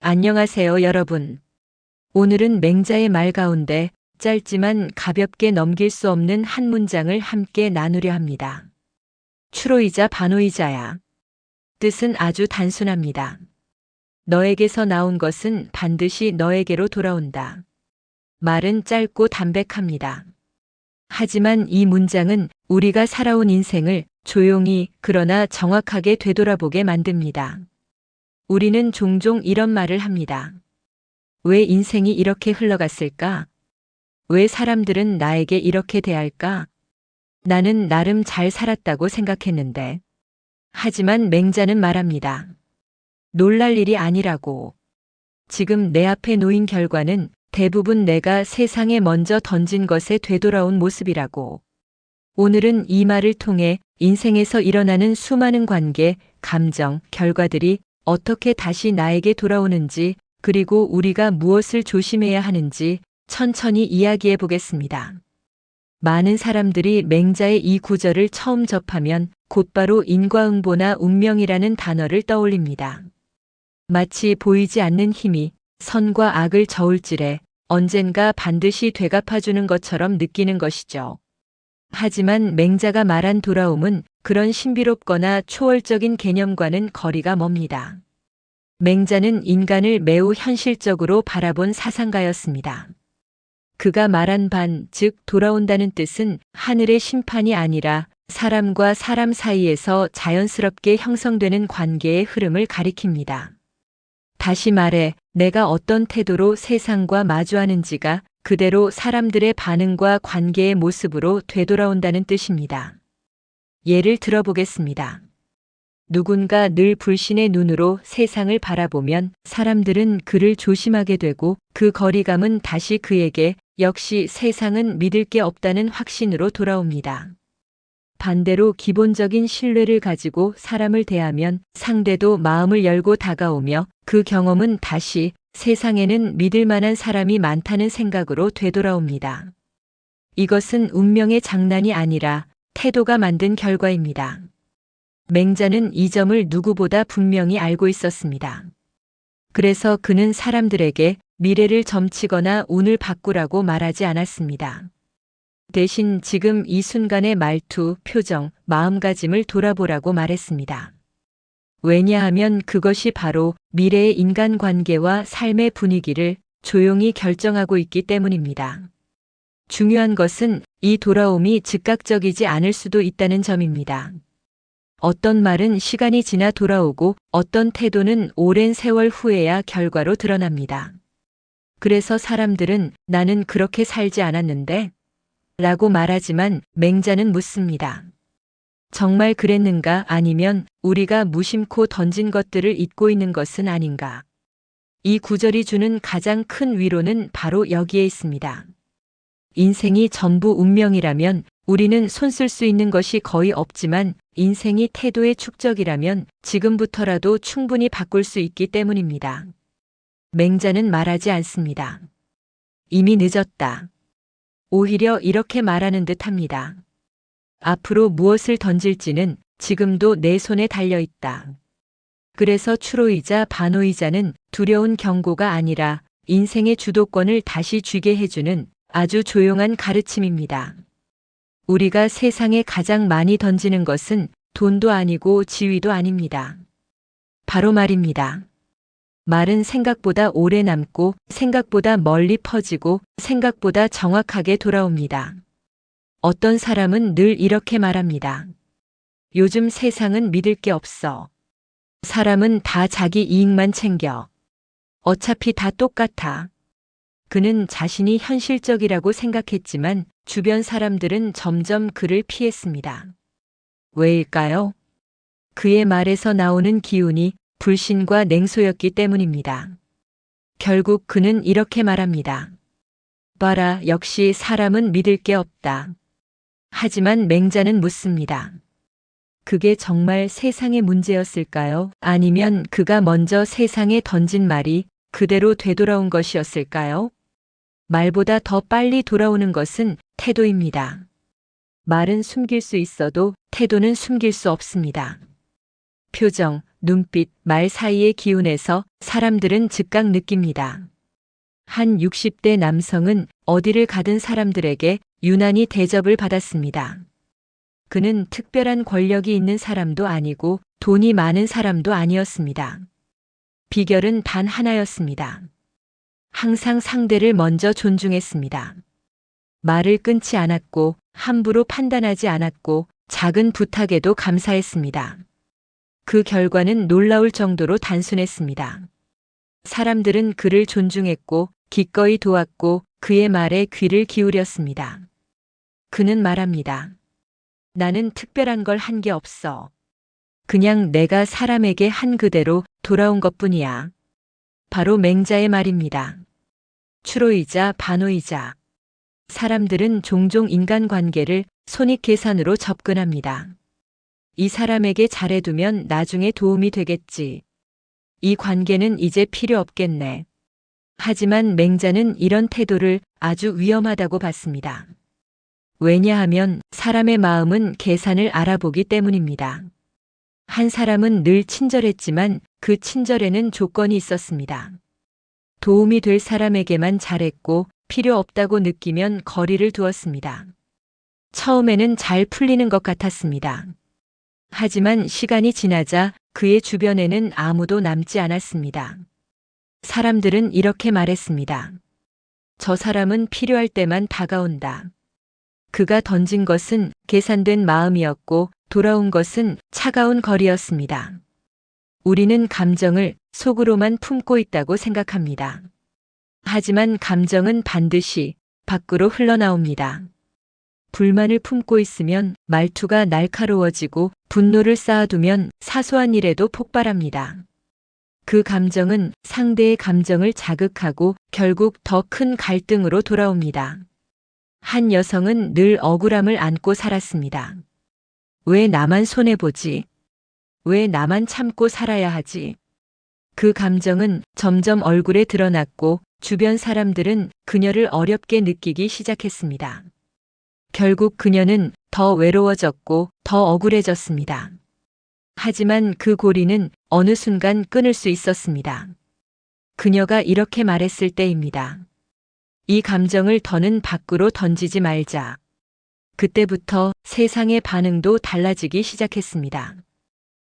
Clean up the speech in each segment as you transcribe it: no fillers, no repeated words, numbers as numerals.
안녕하세요, 여러분. 오늘은 맹자의 말 가운데 짧지만 가볍게 넘길 수 없는 한 문장을 함께 나누려 합니다. 추로이자 반호이자야. 뜻은 아주 단순합니다. 너에게서 나온 것은 반드시 너에게로 돌아온다. 말은 짧고 담백합니다. 하지만 이 문장은 우리가 살아온 인생을 조용히 그러나 정확하게 되돌아보게 만듭니다. 우리는 종종 이런 말을 합니다. 왜 인생이 이렇게 흘러갔을까? 왜 사람들은 나에게 이렇게 대할까? 나는 나름 잘 살았다고 생각했는데. 하지만 맹자는 말합니다. 놀랄 일이 아니라고. 지금 내 앞에 놓인 결과는 대부분 내가 세상에 먼저 던진 것에 되돌아온 모습이라고. 오늘은 이 말을 통해 인생에서 일어나는 수많은 관계, 감정, 결과들이 어떻게 다시 나에게 돌아오는지, 그리고 우리가 무엇을 조심해야 하는지 천천히 이야기해 보겠습니다. 많은 사람들이 맹자의 이 구절을 처음 접하면 곧바로 인과응보나 운명이라는 단어를 떠올립니다. 마치 보이지 않는 힘이 선과 악을 저울질해 언젠가 반드시 되갚아주는 것처럼 느끼는 것이죠. 하지만 맹자가 말한 돌아옴은 그런 신비롭거나 초월적인 개념과는 거리가 멉니다. 맹자는 인간을 매우 현실적으로 바라본 사상가였습니다. 그가 말한 반, 즉 돌아온다는 뜻은 하늘의 심판이 아니라 사람과 사람 사이에서 자연스럽게 형성되는 관계의 흐름을 가리킵니다. 다시 말해 내가 어떤 태도로 세상과 마주하는지가 그대로 사람들의 반응과 관계의 모습으로 되돌아온다는 뜻입니다. 예를 들어보겠습니다. 누군가 늘 불신의 눈으로 세상을 바라보면 사람들은 그를 조심하게 되고 그 거리감은 다시 그에게 역시 세상은 믿을 게 없다는 확신으로 돌아옵니다. 반대로 기본적인 신뢰를 가지고 사람을 대하면 상대도 마음을 열고 다가오며 그 경험은 다시 세상에는 믿을 만한 사람이 많다는 생각으로 되돌아옵니다. 이것은 운명의 장난이 아니라 태도가 만든 결과입니다. 맹자는 이 점을 누구보다 분명히 알고 있었습니다. 그래서 그는 사람들에게 미래를 점치거나 운을 바꾸라고 말하지 않았습니다. 대신 지금 이 순간의 말투, 표정, 마음가짐을 돌아보라고 말했습니다. 왜냐하면 그것이 바로 미래의 인간관계와 삶의 분위기를 조용히 결정하고 있기 때문입니다. 중요한 것은 이 돌아옴이 즉각적이지 않을 수도 있다는 점입니다. 어떤 말은 시간이 지나 돌아오고 어떤 태도는 오랜 세월 후에야 결과로 드러납니다. 그래서 사람들은 나는 그렇게 살지 않았는데? 라고 말하지만 맹자는 묻습니다. 정말 그랬는가 아니면 우리가 무심코 던진 것들을 잊고 있는 것은 아닌가? 이 구절이 주는 가장 큰 위로는 바로 여기에 있습니다. 인생이 전부 운명이라면 우리는 손쓸 수 있는 것이 거의 없지만 인생이 태도의 축적이라면 지금부터라도 충분히 바꿀 수 있기 때문입니다. 맹자는 말하지 않습니다. 이미 늦었다. 오히려 이렇게 말하는 듯 합니다. 앞으로 무엇을 던질지는 지금도 내 손에 달려 있다. 그래서 추로이자 반호이자는 두려운 경고가 아니라 인생의 주도권을 다시 쥐게 해주는 아주 조용한 가르침입니다. 우리가 세상에 가장 많이 던지는 것은 돈도 아니고 지위도 아닙니다. 바로 말입니다. 말은 생각보다 오래 남고 생각보다 멀리 퍼지고 생각보다 정확하게 돌아옵니다. 어떤 사람은 늘 이렇게 말합니다. 요즘 세상은 믿을 게 없어. 사람은 다 자기 이익만 챙겨. 어차피 다 똑같아. 그는 자신이 현실적이라고 생각했지만 주변 사람들은 점점 그를 피했습니다. 왜일까요? 그의 말에서 나오는 기운이 불신과 냉소였기 때문입니다. 결국 그는 이렇게 말합니다. 봐라, 역시 사람은 믿을 게 없다. 하지만 맹자는 묻습니다. 그게 정말 세상의 문제였을까요? 아니면 그가 먼저 세상에 던진 말이 그대로 되돌아온 것이었을까요? 말보다 더 빨리 돌아오는 것은 태도입니다. 말은 숨길 수 있어도 태도는 숨길 수 없습니다. 표정, 눈빛, 말 사이의 기운에서 사람들은 즉각 느낍니다. 한 60대 남성은 어디를 가든 사람들에게 유난히 대접을 받았습니다. 그는 특별한 권력이 있는 사람도 아니고 돈이 많은 사람도 아니었습니다. 비결은 단 하나였습니다. 항상 상대를 먼저 존중했습니다. 말을 끊지 않았고 함부로 판단하지 않았고 작은 부탁에도 감사했습니다. 그 결과는 놀라울 정도로 단순했습니다. 사람들은 그를 존중했고 기꺼이 도왔고 그의 말에 귀를 기울였습니다. 그는 말합니다. 나는 특별한 걸 한 게 없어. 그냥 내가 사람에게 한 그대로 돌아온 것뿐이야. 바로 맹자의 말입니다. 추로이자 반호이자. 사람들은 종종 인간관계를 손익계산으로 접근합니다. 이 사람에게 잘해두면 나중에 도움이 되겠지. 이 관계는 이제 필요 없겠네. 하지만 맹자는 이런 태도를 아주 위험하다고 봤습니다. 왜냐하면 사람의 마음은 계산을 알아보기 때문입니다. 한 사람은 늘 친절했지만 그 친절에는 조건이 있었습니다. 도움이 될 사람에게만 잘했고 필요 없다고 느끼면 거리를 두었습니다. 처음에는 잘 풀리는 것 같았습니다. 하지만 시간이 지나자 그의 주변에는 아무도 남지 않았습니다. 사람들은 이렇게 말했습니다. 저 사람은 필요할 때만 다가온다. 그가 던진 것은 계산된 마음이었고 돌아온 것은 차가운 거리였습니다. 우리는 감정을 속으로만 품고 있다고 생각합니다. 하지만 감정은 반드시 밖으로 흘러나옵니다. 불만을 품고 있으면 말투가 날카로워지고 분노를 쌓아두면 사소한 일에도 폭발합니다. 그 감정은 상대의 감정을 자극하고 결국 더 큰 갈등으로 돌아옵니다. 한 여성은 늘 억울함을 안고 살았습니다. 왜 나만 손해보지? 왜 나만 참고 살아야 하지? 그 감정은 점점 얼굴에 드러났고 주변 사람들은 그녀를 어렵게 느끼기 시작했습니다. 결국 그녀는 더 외로워졌고 더 억울해졌습니다. 하지만 그 고리는 어느 순간 끊을 수 있었습니다. 그녀가 이렇게 말했을 때입니다. 이 감정을 더는 밖으로 던지지 말자. 그때부터 세상의 반응도 달라지기 시작했습니다.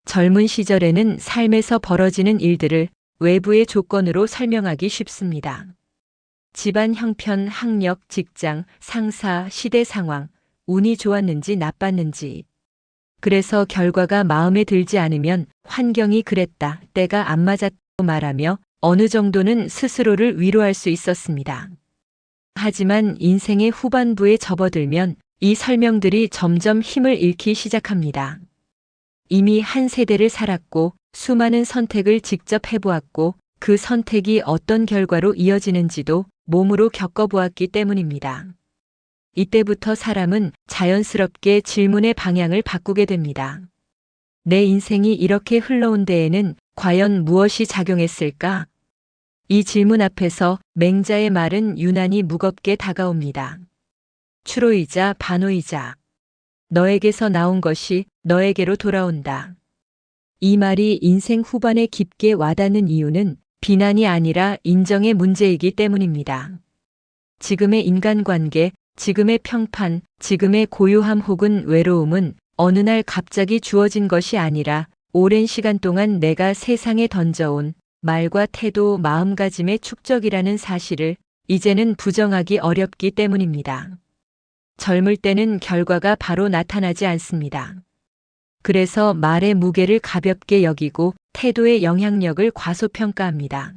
젊은 시절에는 삶에서 벌어지는 일들을 외부의 조건으로 설명하기 쉽습니다. 집안 형편, 학력, 직장, 상사, 시대 상황, 운이 좋았는지 나빴는지. 그래서 결과가 마음에 들지 않으면 환경이 그랬다, 때가 안 맞았다고 말하며 어느 정도는 스스로를 위로할 수 있었습니다. 하지만 인생의 후반부에 접어들면 이 설명들이 점점 힘을 잃기 시작합니다. 이미 한 세대를 살았고 수많은 선택을 직접 해보았고 그 선택이 어떤 결과로 이어지는지도 몸으로 겪어보았기 때문입니다. 이때부터 사람은 자연스럽게 질문의 방향을 바꾸게 됩니다. 내 인생이 이렇게 흘러온 데에는 과연 무엇이 작용했을까? 이 질문 앞에서 맹자의 말은 유난히 무겁게 다가옵니다. 추로이자 반호이자. 너에게서 나온 것이 너에게로 돌아온다. 이 말이 인생 후반에 깊게 와닿는 이유는 비난이 아니라 인정의 문제이기 때문입니다. 지금의 인간관계, 지금의 평판, 지금의 고요함 혹은 외로움은 어느 날 갑자기 주어진 것이 아니라 오랜 시간 동안 내가 세상에 던져온 말과 태도, 마음가짐의 축적이라는 사실을 이제는 부정하기 어렵기 때문입니다. 젊을 때는 결과가 바로 나타나지 않습니다. 그래서 말의 무게를 가볍게 여기고 태도의 영향력을 과소평가합니다.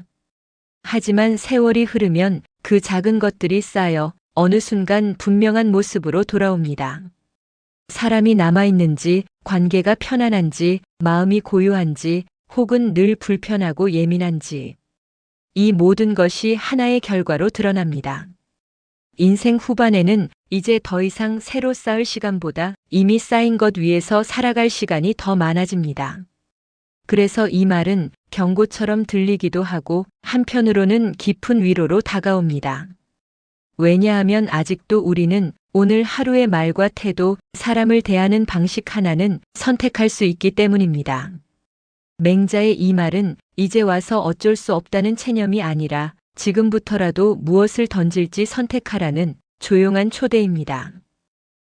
하지만 세월이 흐르면 그 작은 것들이 쌓여 어느 순간 분명한 모습으로 돌아옵니다. 사람이 남아있는지, 관계가 편안한지, 마음이 고요한지, 혹은 늘 불편하고 예민한지. 이 모든 것이 하나의 결과로 드러납니다. 인생 후반에는 이제 더 이상 새로 쌓을 시간보다 이미 쌓인 것 위에서 살아갈 시간이 더 많아집니다. 그래서 이 말은 경고처럼 들리기도 하고 한편으로는 깊은 위로로 다가옵니다. 왜냐하면 아직도 우리는 오늘 하루의 말과 태도, 사람을 대하는 방식 하나는 선택할 수 있기 때문입니다. 맹자의 이 말은 이제 와서 어쩔 수 없다는 체념이 아니라 지금부터라도 무엇을 던질지 선택하라는 조용한 초대입니다.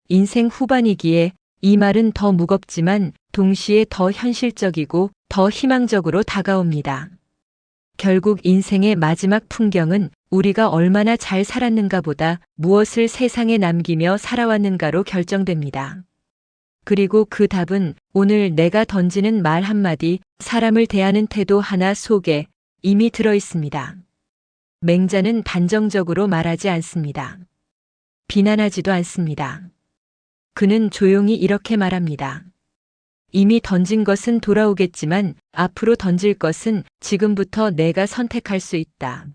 인생 후반이기에 이 말은 더 무겁지만 동시에 더 현실적이고 더 희망적으로 다가옵니다. 결국 인생의 마지막 풍경은 우리가 얼마나 잘 살았는가 보다 무엇을 세상에 남기며 살아왔는가로 결정됩니다. 그리고 그 답은 오늘 내가 던지는 말 한마디, 사람을 대하는 태도 하나 속에 이미 들어 있습니다. 맹자는 단정적으로 말하지 않습니다. 비난하지도 않습니다. 그는 조용히 이렇게 말합니다. 이미 던진 것은 돌아오겠지만 앞으로 던질 것은 지금부터 내가 선택할 수 있다.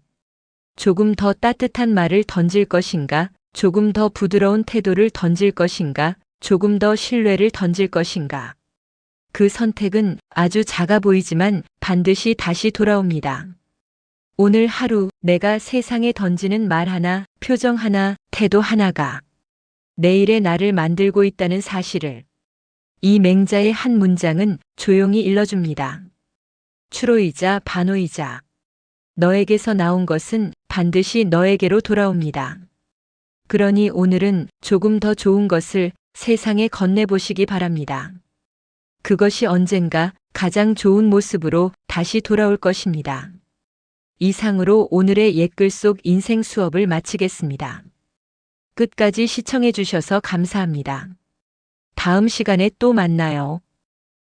조금 더 따뜻한 말을 던질 것인가, 조금 더 부드러운 태도를 던질 것인가, 조금 더 신뢰를 던질 것인가. 그 선택은 아주 작아 보이지만 반드시 다시 돌아옵니다. 오늘 하루 내가 세상에 던지는 말 하나, 표정 하나, 태도 하나가 내일의 나를 만들고 있다는 사실을 이 맹자의 한 문장은 조용히 일러줍니다. 추로이자 반호이자. 너에게서 나온 것은 반드시 너에게로 돌아옵니다. 그러니 오늘은 조금 더 좋은 것을 세상에 건네보시기 바랍니다. 그것이 언젠가 가장 좋은 모습으로 다시 돌아올 것입니다. 이상으로 오늘의 옛글 속 인생 수업을 마치겠습니다. 끝까지 시청해 주셔서 감사합니다. 다음 시간에 또 만나요.